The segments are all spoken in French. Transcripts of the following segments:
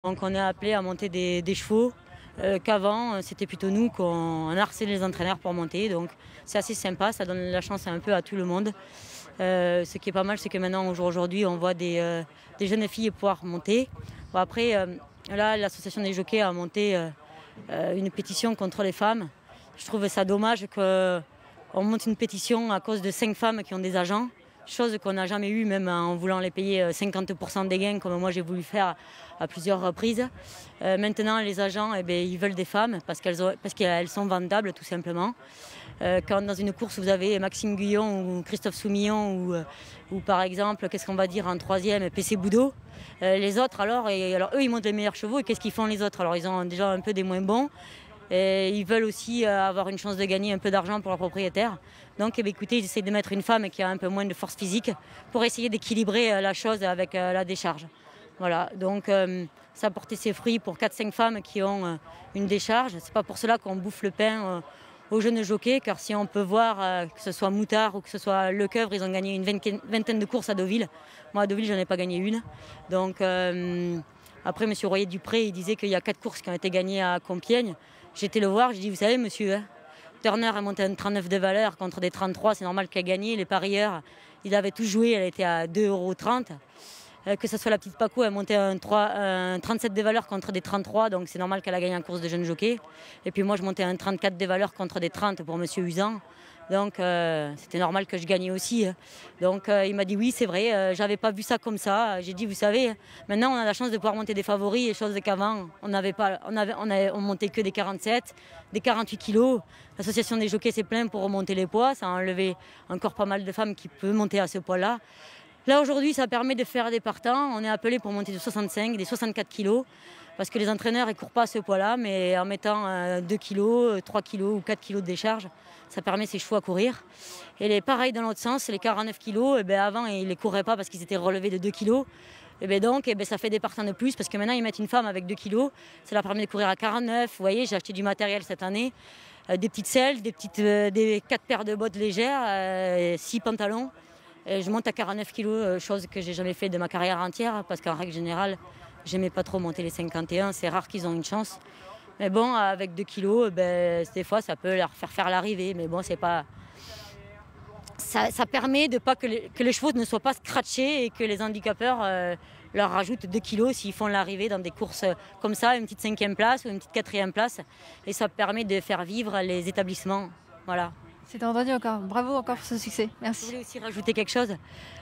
Donc on est appelé à monter des chevaux, qu'avant c'était plutôt nous qu'on harcelait les entraîneurs pour monter. Donc c'est assez sympa, ça donne la chance un peu à tout le monde. Ce qui est pas mal, c'est que maintenant aujourd'hui on voit des jeunes filles pouvoir monter. Bon, après là l'association des jockeys a monté une pétition contre les femmes. Je trouve ça dommage qu'on monte une pétition à cause de 5 femmes qui ont des agents. Chose qu'on n'a jamais eue, même en voulant les payer 50% des gains, comme moi j'ai voulu faire à plusieurs reprises. Maintenant, les agents, ils veulent des femmes parce qu'elles sont vendables, tout simplement. Quand dans une course, vous avez Maxime Guyon ou Christophe Soumillon ou par exemple, qu'est-ce qu'on va dire en troisième, PC Boudot. Les autres, alors eux, ils montent les meilleurs chevaux et qu'est-ce qu'ils font les autres? Alors, ils ont déjà un peu des moins bons. Et ils veulent aussi avoir une chance de gagner un peu d'argent pour leur propriétaire. Donc écoutez, ils essaient de mettre une femme qui a un peu moins de force physique pour essayer d'équilibrer la chose avec la décharge. Voilà, donc ça a porté ses fruits pour 4-5 femmes qui ont une décharge. C'est pas pour cela qu'on bouffe le pain aux jeunes jockeys, car si on peut voir que ce soit Moutard ou que ce soit Lecoeuvre, ils ont gagné une vingtaine de courses à Deauville. Moi à Deauville, j'en ai pas gagné une. Donc après, M. Royer-Dupré, il disait qu'il y a 4 courses qui ont été gagnées à Compiègne. J'ai été le voir, j'ai dit, vous savez, monsieur, Turner a monté un 39 de valeur contre des 33, c'est normal qu'elle a gagné. Les parieurs, ils avaient tout joué, elle était à 2,30 €. Que ce soit la petite Paco, elle montait un 37 de valeur contre des 33, donc c'est normal qu'elle a gagné en course de jeune jockey. Et puis moi, je montais un 34 de valeur contre des 30 pour monsieur Usan. Donc c'était normal que je gagnais aussi. Donc il m'a dit oui, c'est vrai, j'avais pas vu ça comme ça. J'ai dit, vous savez, maintenant on a la chance de pouvoir monter des favoris, et choses qu'avant on n'avait pas, on montait que des 47, des 48 kilos. L'association des jockeys s'est plainte pour remonter les poids, ça a enlevé encore pas mal de femmes qui peuvent monter à ce poids-là. Là aujourd'hui, ça permet de faire des partants. On est appelé pour monter de 65, des 64 kilos. Parce que les entraîneurs ne courent pas à ce poids-là, mais en mettant 2 kilos, 3 kilos ou 4 kilos de décharge, ça permet ces chevaux à courir. Et pareil dans l'autre sens, les 49 kilos, avant ils ne les couraient pas parce qu'ils étaient relevés de 2 kilos. Donc ça fait des partants de plus parce que maintenant ils mettent une femme avec 2 kilos, ça leur permet de courir à 49. Vous voyez, j'ai acheté du matériel cette année, des petites selles, des 4 paires de bottes légères, 6 pantalons. Et je monte à 49 kilos, chose que j'ai jamais fait de ma carrière entière parce qu'en règle générale, j'aimais pas trop monter les 51, c'est rare qu'ils ont une chance. Mais bon, avec 2 kilos, des fois, ça peut leur faire l'arrivée. Mais bon, c'est pas... Ça permet de pas que les chevaux ne soient pas scratchés et que les handicapeurs leur rajoutent 2 kilos s'ils font l'arrivée dans des courses comme ça, une petite 5e place ou une petite 4e place. Et ça permet de faire vivre les établissements. Voilà. C'est entendu encore. Bravo encore pour ce succès. Merci. Je voulais aussi rajouter quelque chose.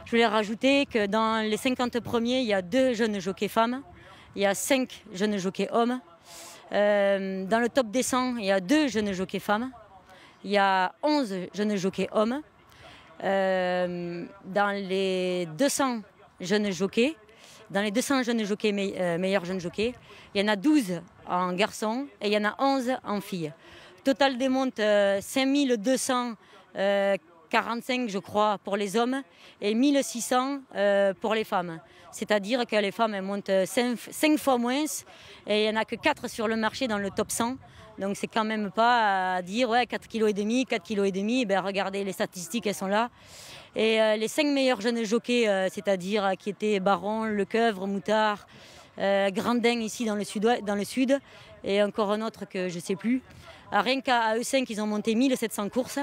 Je voulais rajouter que dans les 50 premiers, il y a 2 jeunes jockeys femmes. Il y a 5 jeunes jockeys hommes. Dans le top des 100, il y a 2 jeunes jockeys femmes. Il y a 11 jeunes jockeys hommes. Dans les 200 jeunes jockeys, meilleurs jeunes jockeys, il y en a 12 en garçons et il y en a 11 en filles. Total des montes 5245, je crois, pour les hommes et 1600 pour les femmes. C'est-à-dire que les femmes elles montent 5 fois moins et il n'y en a que 4 sur le marché dans le top 100. Donc c'est quand même pas à dire ouais, 4,5 kg, 4,5 kg. Regardez, les statistiques, elles sont là. Et les 5 meilleurs jeunes jockeys, c'est-à-dire qui étaient Baron, Lecoeuvre, Moutard, Grandin ici dans le sud, et encore un autre que je ne sais plus. Rien qu'à eux 5, ils ont monté 1700 courses.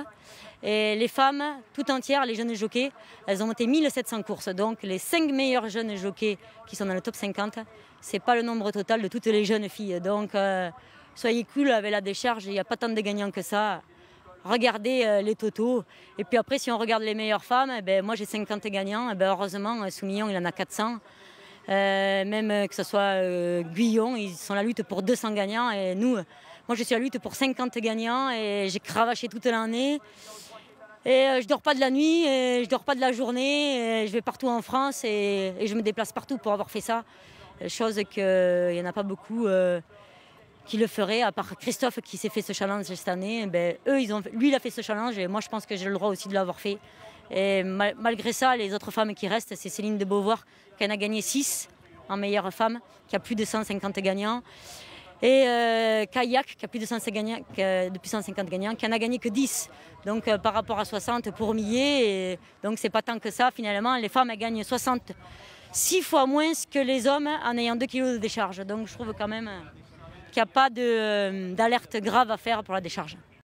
Et les femmes, tout entières, les jeunes jockeys, elles ont monté 1700 courses. Donc les 5 meilleurs jeunes jockeys qui sont dans le top 50, ce n'est pas le nombre total de toutes les jeunes filles. Donc soyez cool avec la décharge, il n'y a pas tant de gagnants que ça. Regardez les totaux. Et puis après, si on regarde les meilleures femmes, moi j'ai 50 gagnants. Heureusement, Soumillon, il en a 400. Même que ce soit Guyon, ils sont à la lutte pour 200 gagnants. Et nous, moi je suis à la lutte pour 50 gagnants et j'ai cravaché toute l'année. Et je dors pas de la nuit, et je dors pas de la journée. Et je vais partout en France et je me déplace partout pour avoir fait ça. Chose qu'il n'y en a pas beaucoup qui le feraient, à part Christophe qui s'est fait ce challenge cette année. Lui, il a fait ce challenge et moi je pense que j'ai le droit aussi de l'avoir fait. Et malgré ça, les autres femmes qui restent, c'est Céline de Beauvoir qui en a gagné 6 en meilleure femme, qui a plus de 150 gagnants. Et Kayak, qui a plus de 150 gagnants, qui en a gagné que 10. Donc par rapport à 60 pour Millet, donc c'est pas tant que ça finalement. Les femmes elles gagnent 60 6 fois moins que les hommes en ayant 2 kg de décharge. Donc je trouve quand même qu'il n'y a pas d'alerte grave à faire pour la décharge.